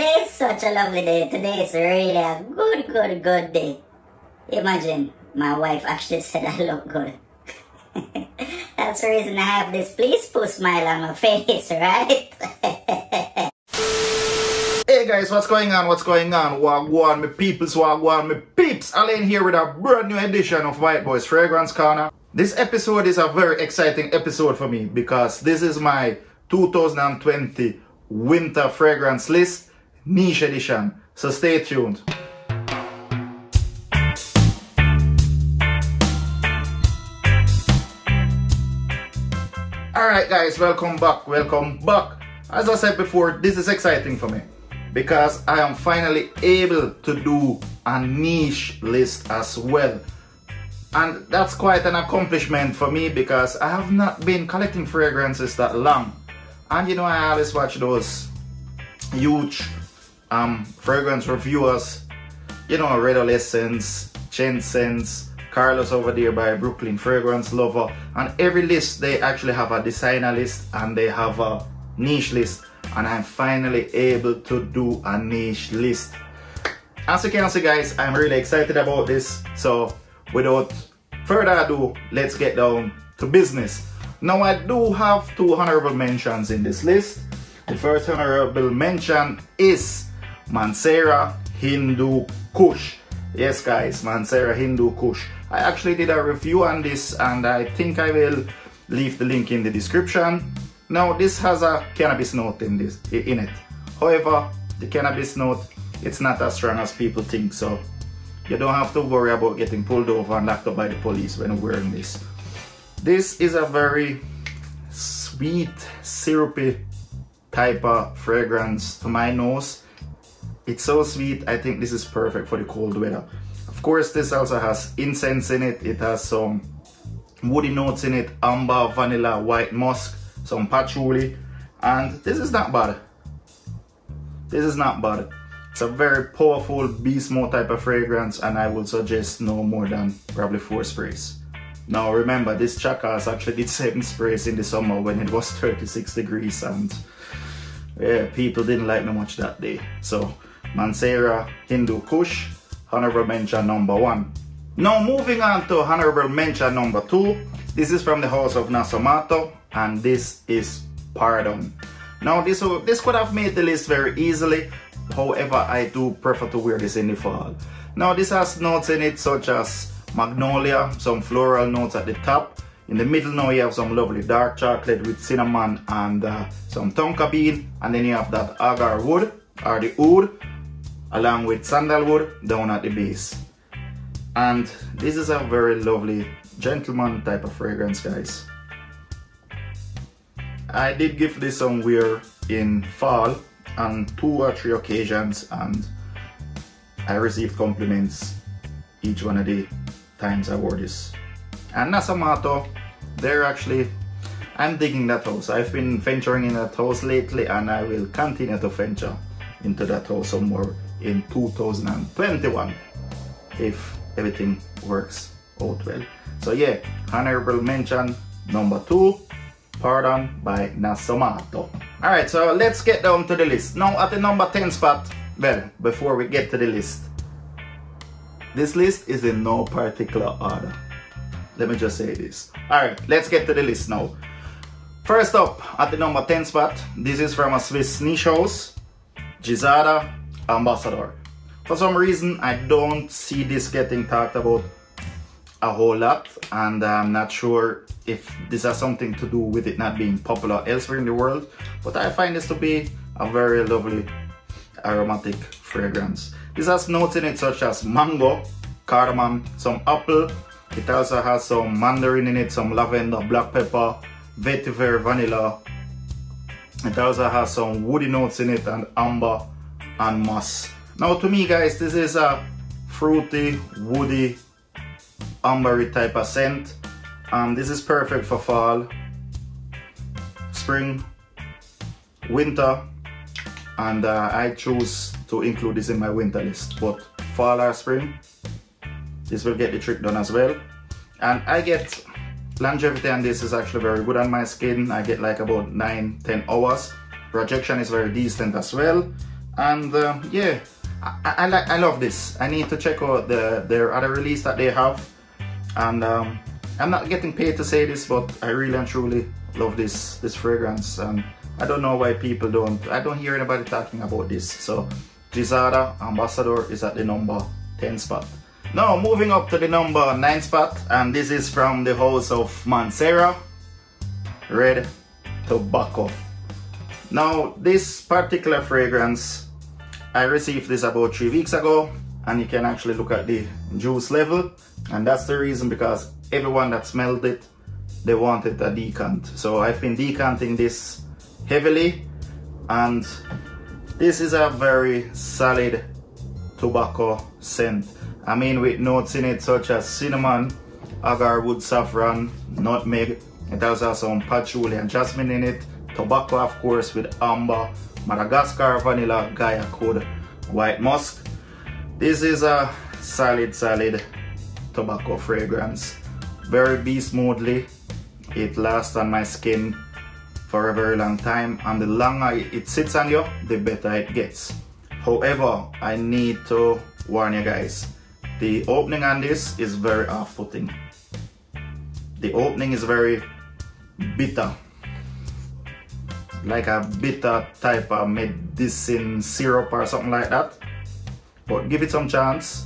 Today is such a lovely day. Today is really a good day. Imagine, my wife actually said I look good. That's the reason I have this please put smile on my face, right? Hey guys, what's going on? Wagwan, me peoples, wagwan, me peeps. Alain here with a brand new edition of White Boys Fragrance Corner. This episode is a very exciting episode for me because this is my 2020 winter fragrance list, niche edition. So stay tuned. Alright guys, welcome back. As I said before, this is exciting for me because I am finally able to do a niche list as well. And that's quite an accomplishment for me because I have not been collecting fragrances that long. And you know, I always watch those huge fragrance reviewers, you know, Red Essence, Sense, Carlos over there by Brooklyn Fragrance Lover, and every list they actually have a designer list and they have a niche list, and I'm finally able to do a niche list. As you can see guys, I'm really excited about this, so without further ado, let's get down to business. Now I do have two honorable mentions in this list. The first honorable mention is Mancera Kush. Yes guys, Mancera Kush. I actually did a review on this and I think I will leave the link in the description. Now this has a cannabis note in it. However, the cannabis note, it's not as strong as people think, so you don't have to worry about getting pulled over and locked up by the police when wearing this. This is a very sweet, syrupy type of fragrance to my nose. It's so sweet, I think this is perfect for the cold weather. Of course, this also has incense in it. It has some woody notes in it, amber, vanilla, white musk, some patchouli, and this is not bad. This is not bad. It's a very powerful beast mode type of fragrance, and I would suggest no more than probably 4 sprays. Now remember, this Chakas actually did 7 sprays in the summer when it was 36 degrees and yeah, people didn't like me much that day. So Mancera Kush, honorable mention number 1. Now moving on to honorable mention number 2. This is from the house of Nazomato and this is Pardon. Now this could have made the list very easily. However, I do prefer to wear this in the fall. Now this has notes in it such as magnolia, some floral notes at the top. In the middle now you have some lovely dark chocolate with cinnamon and some tonka bean, and then you have that agar wood or the oud along with sandalwood down at the base. And this is a very lovely gentleman type of fragrance guys. I did give this some wear in fall on 2 or 3 occasions and I received compliments each one of the times I wore this. And Nazomato, they're actually, I'm digging that house. I've been venturing in that house lately and I will continue to venture into that house some more in 2021 if everything works out well. So yeah, honorable mention number 2, Pardon by Nazomato. Alright, so let's get down to the list. Now at the number 10 spot, well, before we get to the list, this list is in no particular order. Let me just say this. Alright, let's get to the list now. First up, at the number 10 spot, this is from a Swiss niche house, izara Ambassador. For some reason, I don't see this getting talked about a whole lot, and I'm not sure if this has something to do with it not being popular elsewhere in the world, but I find this to be a very lovely aromatic fragrance. This has notes in it such as mango, cardamom, some apple. It also has some mandarin in it, some lavender, black pepper, vetiver, vanilla. It also has some woody notes in it and amber and musk. Now to me guys, this is a fruity, woody, ambery type of scent. This is perfect for fall, spring, winter, and I choose to include this in my winter list, but fall or spring, this will get the trick done as well. And I get longevity on this is actually very good on my skin. I get like about 9-10 hours. Projection is very decent as well. And yeah, I love this. I need to check out their other release that they have. And I'm not getting paid to say this, but I really and truly love this fragrance. And I don't know why people I don't hear anybody talking about this. So izara Ambassador is at the number 10 spot. Now moving up to the number 9 spot, and this is from the house of Mancera Red Tobacco. Now this particular fragrance, I received this about 3 weeks ago, and you can actually look at the juice level, and that's the reason, because everyone that smelled it, they wanted a decant. So I've been decanting this heavily, and this is a very solid tobacco scent. I mean, with notes in it such as cinnamon, agar wood, saffron, nutmeg. It also has some patchouli and jasmine in it. Tobacco, of course, with amber, Madagascar vanilla, Gaia code, white musk. This is a solid tobacco fragrance. Very bee smoothly. It lasts on my skin for a very long time, and the longer it sits on you, the better it gets. However, I need to warn you guys, the opening on this is very off-putting. The opening is very bitter, like a bitter type of medicine syrup or something like that. But give it some chance.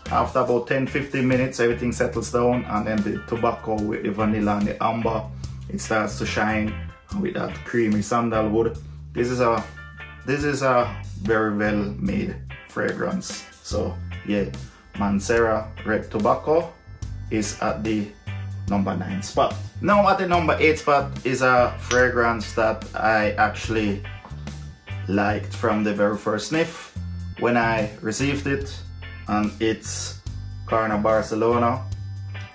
After about 10-15 minutes, everything settles down, and then the tobacco with the vanilla and the amber, it starts to shine, and with that creamy sandalwood. This is a very well made fragrance. So yeah, Mancera Red Tobacco is at the number 9 spot. Now at the number 8 spot is a fragrance that I actually liked from the very first sniff when I received it, and it's Karan Barcelona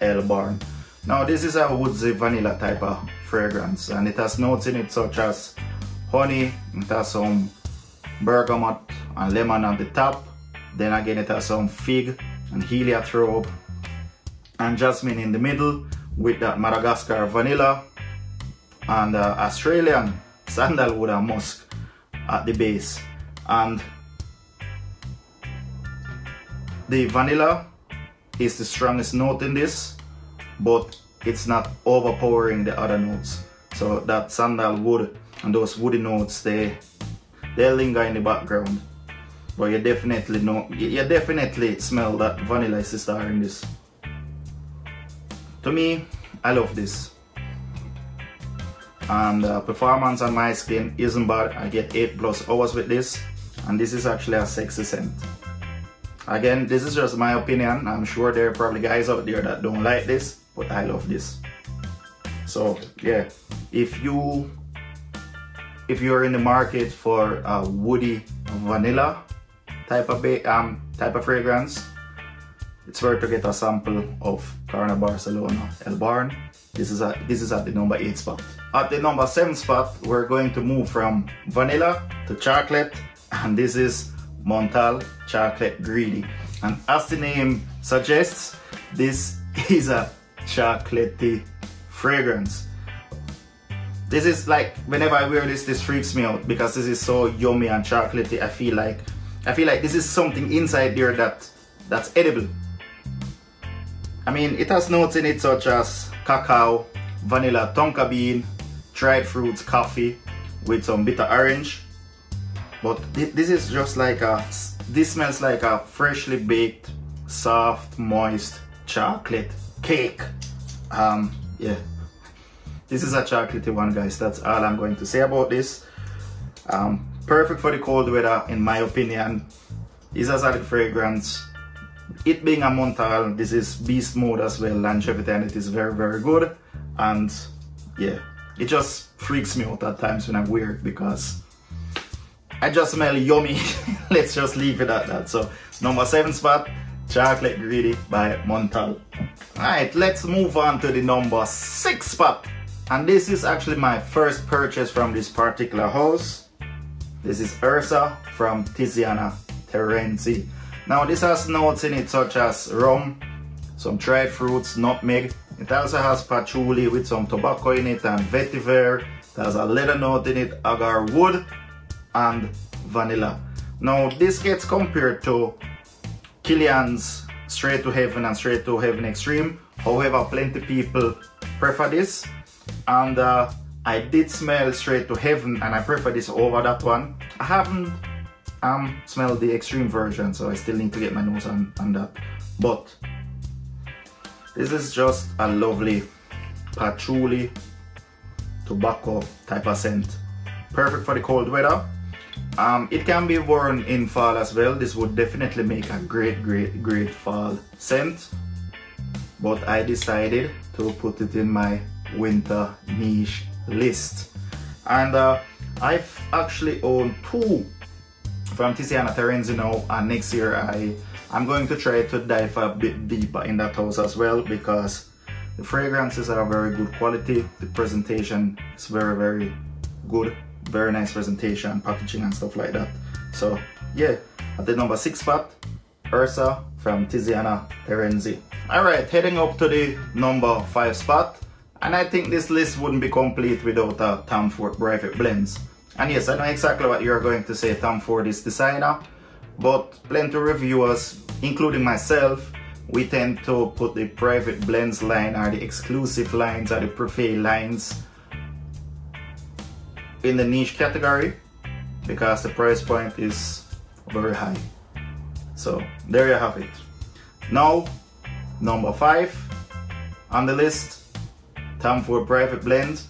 El Barn. Now this is a woodsy vanilla type of fragrance, and it has notes in it such as honey, it has some bergamot and lemon on the top. Then again it has some fig and heliotrope and jasmine in the middle, with that Madagascar vanilla and Australian sandalwood and musk at the base. And the vanilla is the strongest note in this, but it's not overpowering the other notes. So that sandalwood and those woody notes, they linger in the background. But you definitely smell that vanilla is the star in this. To me, I love this. And performance on my skin isn't bad. I get 8+ hours with this, and this is actually a sexy scent. Again, this is just my opinion. I'm sure there are probably guys out there that don't like this, but I love this. So yeah, if you're in the market for a woody vanilla type of fragrance, it's worth to get a sample of Karan Barcelona El Barn. This is at the number 8 spot. At the number 7 spot, we're going to move from vanilla to chocolate, and this is Montblanc Chocolate Greedy. And as the name suggests, this is a chocolatey fragrance. This is like, whenever I wear this freaks me out, because this is so yummy and chocolatey. I feel like this is something inside there that's edible. I mean, it has notes in it such as cacao, vanilla, tonka bean, dried fruits, coffee, with some bitter orange. But this is just like this smells like a freshly baked, soft, moist chocolate cake. Yeah, this is a chocolatey one, guys. That's all I'm going to say about this. Perfect for the cold weather, in my opinion. It's a solid fragrance. It being a Montblanc, this is beast mode as well. Longevity and it is very, very good. And yeah, it just freaks me out at times when I wear it, because I just smell yummy. Let's just leave it at that. So number 7 spot, Chocolate Greedy by Montblanc. Alright, let's move on to the number 6 spot. And this is actually my first purchase from this particular house. This is Herrera from Tiziana Terenzi. Now this has notes in it such as rum, some dried fruits, nutmeg. It also has patchouli with some tobacco in it and vetiver. It has a leather note in it, agar wood and vanilla. Now this gets compared to Killian's Straight to Heaven and Straight to Heaven Extreme. However, plenty people prefer this, and I did smell Straight to Heaven and I prefer this over that one. I haven't smelled the Extreme version, so I still need to get my nose on that. But this is just a lovely patchouli tobacco type of scent. Perfect for the cold weather. It can be worn in fall as well. This would definitely make a great fall scent. But I decided to put it in my winter niche list. And I've actually owned 2 from Tiziana Terenzi now, and next year I'm going to try to dive a bit deeper in that house as well, because the fragrances are very good quality. The presentation is very good. Very nice presentation, packaging and stuff like that. So yeah, at the number 6 spot, Ursa from Tiziana Terenzi. Alright, heading up to the number 5 spot, and I think this list wouldn't be complete without a Tom Ford Private Blends. And yes, I know exactly what you're going to say, Tom Ford is designer, but plenty of reviewers, including myself, we tend to put the Private Blends line or the exclusive lines or the preferred lines in the niche category, because the price point is very high. So there you have it. Now, number 5 on the list, Tom Ford Private Blend,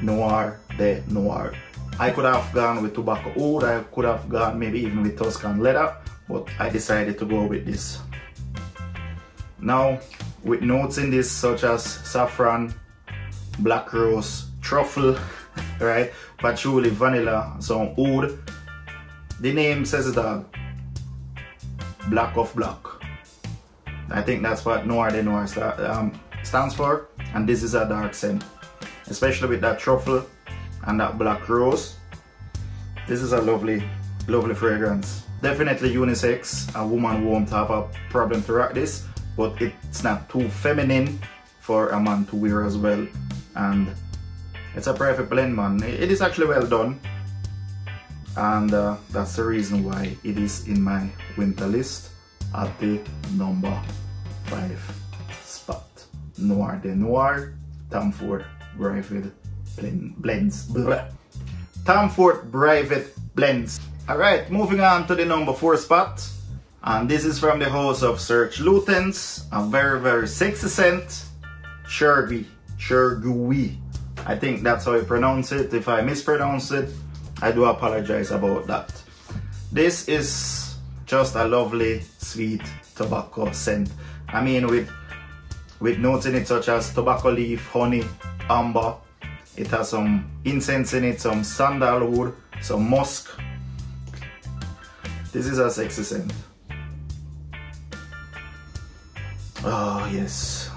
Noir de Noir. I could have gone with tobacco oud, I could have gone maybe even with Tuscan leather, but I decided to go with this. Now, with notes in this such as saffron, black rose, truffle, right, patchouli, vanilla, some oud. The name says it all. Black of black. I think that's what Noir de Noir stands for, and this is a dark scent, especially with that truffle and that black rose. This is a lovely fragrance. Definitely unisex. A woman won't have a problem to rock this, but it's not too feminine for a man to wear as well. And it's a perfect blend, man. It is actually well done, and that's the reason why it is in my winter list at the number 5 spot. Noir de Noir, Tom Ford Private Blends. Blah. Tom Ford Private Blends. Alright, moving on to the number 4 spot, and this is from the house of Serge Lutens, a very sexy scent, Sherby. I think that's how you pronounce it. If I mispronounce it, I do apologize about that. This is just a lovely sweet tobacco scent. I mean, with notes in it such as tobacco leaf, honey, amber. It has some incense in it, some sandalwood, some musk. This is a sexy scent. Oh yes.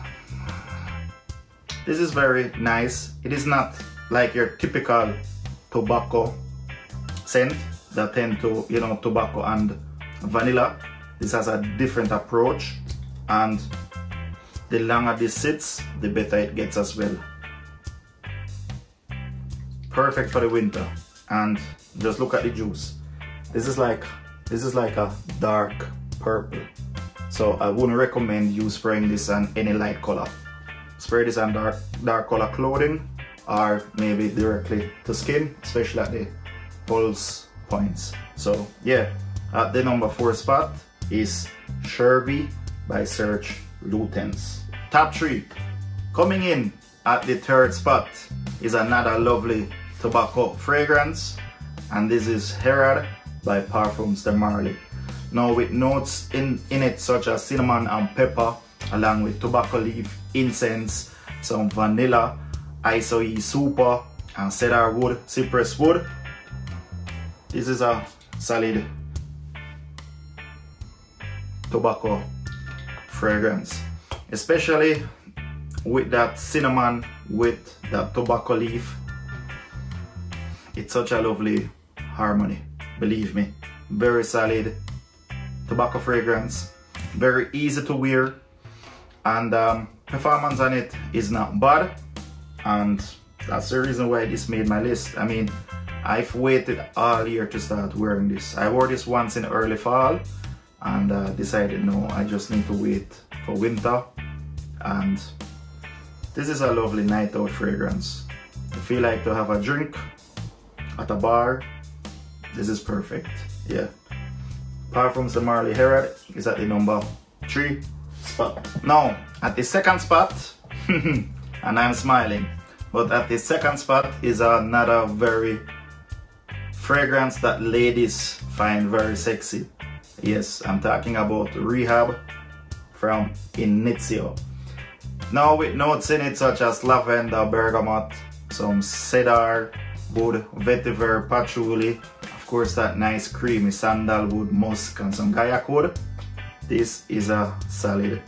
This is very nice. It is not like your typical tobacco scent that tend to, you know, tobacco and vanilla. This has a different approach, and the longer this sits, the better it gets as well. Perfect for the winter. And just look at the juice. This is like a dark purple. So I wouldn't recommend you spraying this on any light color. Spray this on dark color clothing, or maybe directly to skin, especially at the pulse points. So yeah, at the number 4 spot is Sherby by Serge Lutens. Top 3. Coming in at the 3rd spot is another lovely tobacco fragrance, and this is Herrera by Parfums de Marly. Now with notes in it such as cinnamon and pepper, along with tobacco leaf, incense, some vanilla, isoe super, and cedar wood, cypress wood. This is a solid tobacco fragrance, especially with that cinnamon, with that tobacco leaf. It's such a lovely harmony, believe me. Very solid tobacco fragrance, very easy to wear, and performance on it is not bad, and that's the reason why this made my list. I mean, I've waited all year to start wearing this. I wore this once in early fall and decided no, I just need to wait for winter. And this is a lovely night out fragrance. If you like to have a drink at a bar, this is perfect. Yeah. Parfums de Marley Herrera is at the number 3 spot. Now, at the second spot, and I'm smiling, but at the second spot is another very fragrance that ladies find very sexy. Yes, I'm talking about Rehab from Inizio. Now with notes in it such as lavender, bergamot, some cedar, wood, vetiver, patchouli, of course that nice creamy sandalwood, musk and some gaiac wood. This is a solid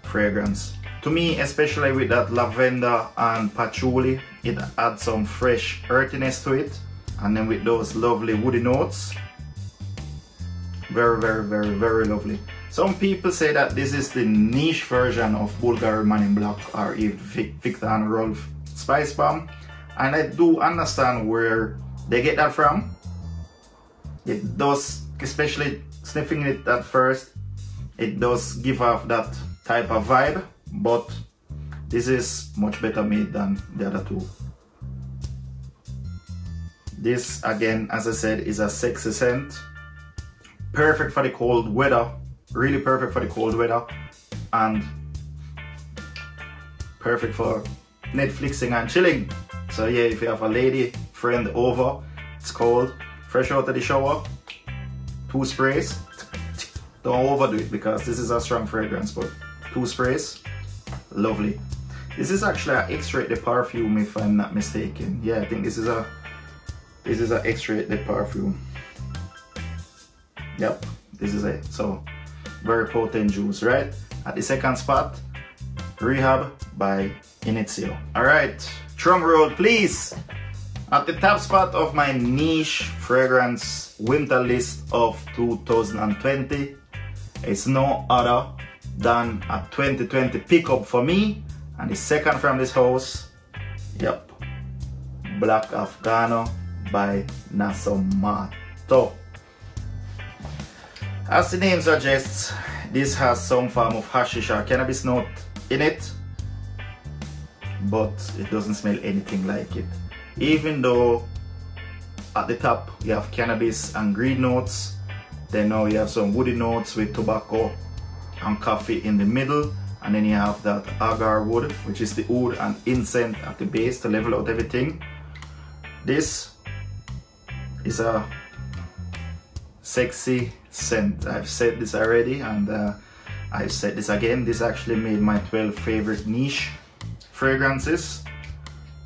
fragrance. To me, especially with that lavender and patchouli, it adds some fresh earthiness to it. And then with those lovely woody notes, very, very, very, very lovely. Some people say that this is the niche version of Bulgari Montblanc or even Victor and Rolf Spice Bomb. And I do understand where they get that from. It does, especially sniffing it at first, it does give off that type of vibe, but this is much better made than the other two. This again, as I said, is a sexy scent. Perfect for the cold weather. Really perfect for the cold weather. And perfect for Netflixing and chilling. So yeah, if you have a lady friend over, it's cold, fresh out of the shower, 2 sprays. Don't overdo it because this is a strong fragrance, but 2 sprays, lovely. This is actually an extrait de perfume if I'm not mistaken. Yeah, I think this is an extrait de perfume. Yep, this is it. So very potent juice, right? At the second spot, Rehab by Inizio. Alright, drum roll please. At the top spot of my niche fragrance winter list of 2020 is no other than a 2020 pickup for me, and the second from this house, yep, Black Afghano by Nazomato. As the name suggests, this has some form of hashish or cannabis note in it, but it doesn't smell anything like it. Even though at the top you have cannabis and green notes, then now you have some woody notes with tobacco and coffee in the middle, and then you have that agar wood, which is the oud and incense at the base to level out everything. This is a sexy scent. I've said this already and I've said this again. This actually made my 12 favorite niche fragrances,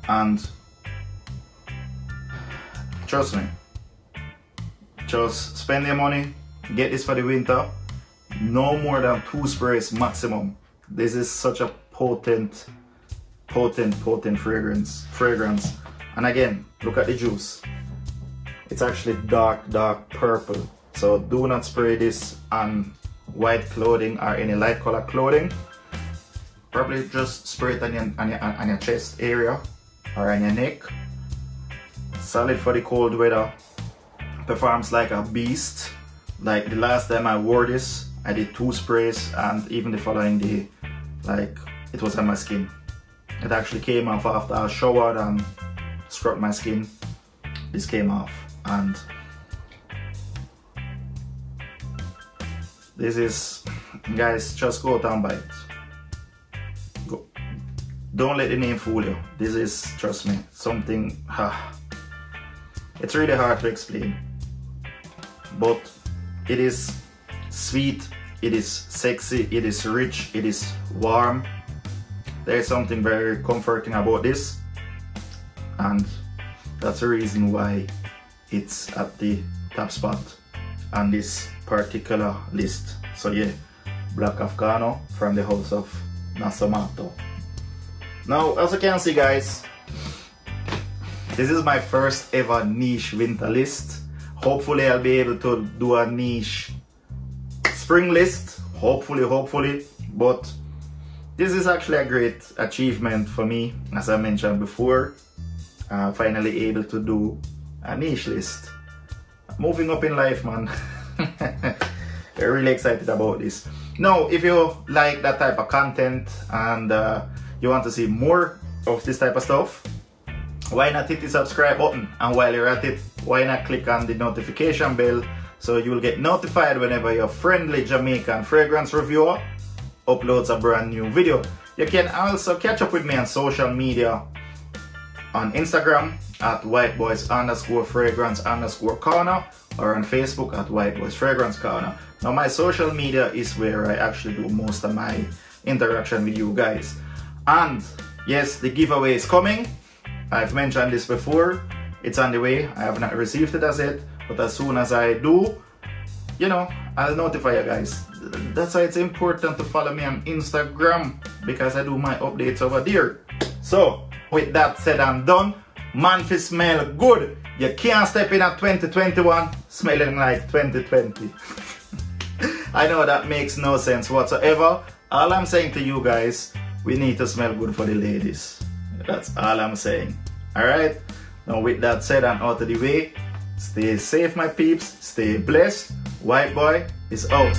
and trust me, just spend your money, get this for the winter. No more than 2 sprays maximum. This is such a potent fragrance. And again, look at the juice. It's actually dark purple. So do not spray this on white clothing or any light color clothing. Probably just spray it on your chest area or on your neck. Solid for the cold weather. Performs like a beast. Like the last time I wore this, I did 2 sprays, and even the following day, like, it was on my skin. It actually came off after I showered and scrubbed my skin. This came off, and this is, guys, just go out and buy it. Go. Don't let the name fool you. This is, trust me, something, it's really hard to explain, but it is sweet, it is sexy, it is rich, it is warm. There is something very comforting about this, and that's the reason why it's at the top spot on this particular list. So yeah, Black Afghano from the house of Nazomato. Now, as you can see, guys, this is my first ever niche winter list. Hopefully I'll be able to do a niche spring list, hopefully, but this is actually a great achievement for me, as I mentioned before. Finally able to do a niche list. Moving up in life, man. We're really excited about this. Now, if you like that type of content and you want to see more of this type of stuff, why not hit the subscribe button? And while you're at it, why not click on the notification bell so you will get notified whenever your friendly Jamaican fragrance reviewer uploads a brand new video. You can also catch up with me on social media on Instagram at whiteboys_fragrance_corner or on Facebook at whiteboysfragrancecorner. Now my social media is where I actually do most of my interaction with you guys. And yes, the giveaway is coming. I've mentioned this before. It's on the way. I have not received it as yet, but as soon as I do, you know, I'll notify you guys. That's why it's important to follow me on Instagram, because I do my updates over there. So with that said and done, man, fi smell good. You can't step in at 2021 smelling like 2020. I know that makes no sense whatsoever. All I'm saying to you guys, we need to smell good for the ladies. That's all I'm saying. Alright? Now with that said and out of the way, stay safe my peeps, stay blessed. White Boy is out.